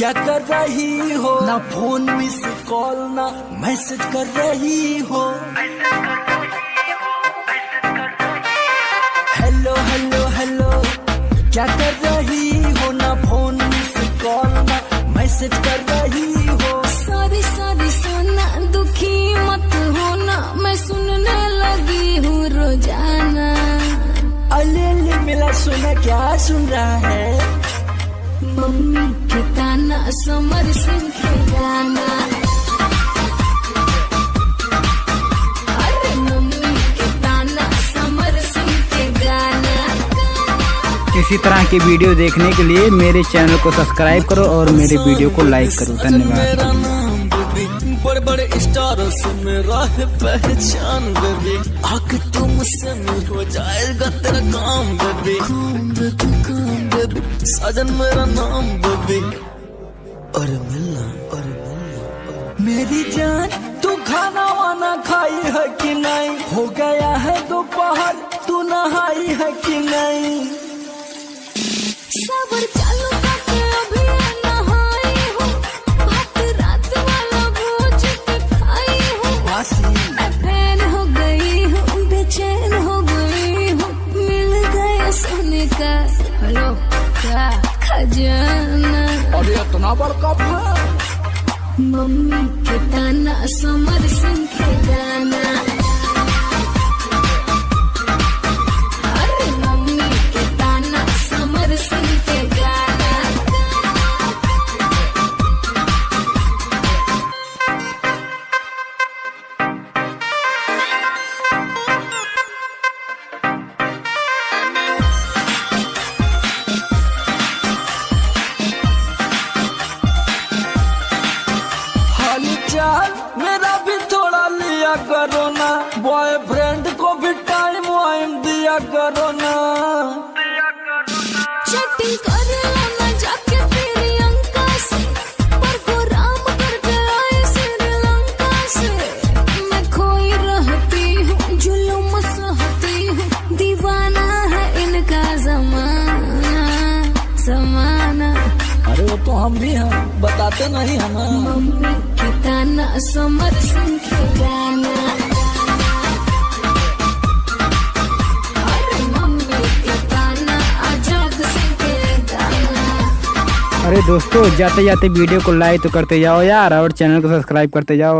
क्या कर रही हो? ना फोन मिस कॉल ना मैसेज कर रही हो। हेलो हेलो हेलो क्या कर रही हो? ना फोन मिस कॉल ना मैसेज कर रही हो। सॉरी सॉरी सोना दुखी मत होना, मैं सुनने लगी हूँ रोजाना। अले मिला सुना, क्या सुन रहा है? मम्मी के ताना, समर सिंह के गाना। अरे मम्मी के ताना, समर सिंह के गाना। इसी तरह की वीडियो देखने के लिए मेरे चैनल को सब्सक्राइब करो और मेरे वीडियो को लाइक करो। धन्यवाद। बड़े बड़े स्टारों से मेरा है पहचान बेबी, आके तुमसे मिल हो जाएगा तेरा काम बेबी। साजन मेरा नाम बेबी, और मिलना मेरी जान। तू खाना वाना खाई है कि नहीं? हो गया है दोपहर, तू नहाई है कि नहीं? सबर चालू करके अभी नहाई हूँ, भात रात वाला भोज के खाई हूँ। मैं फैन हो गई हूँ, बेचैन हो गई हूँ, मिल गया सोने का हेलो क्या खजाना। और ये इतना बड़का फैन। मम्मी के ताना, समर सिंह के गाना। अरे मम्मी के ताना, समर सिंह के गाना। हालचाल मेरा भी थोड़ा लिया करो ना, बॉयफ्रेंड को भी टाइम वाइम दिया करो ना। चैटिंग कर लेना जाके प्रियंका से, प्रोग्राम करके आई श्रीलंका से। मैं खोई रहती हूँ, जुल्म सहती हूँ, दीवाना है इनका जमाना जमाना। अरे वो तो हम भी हैं, बताते नहीं हम। मम्मी के ताना, समर सिंह के गाना। अरे मम्मी के ताना, आजाद सिंह के गाना। अरे दोस्तों, जाते जाते वीडियो को लाइक तो करते जाओ यार, और चैनल को सब्सक्राइब करते जाओ।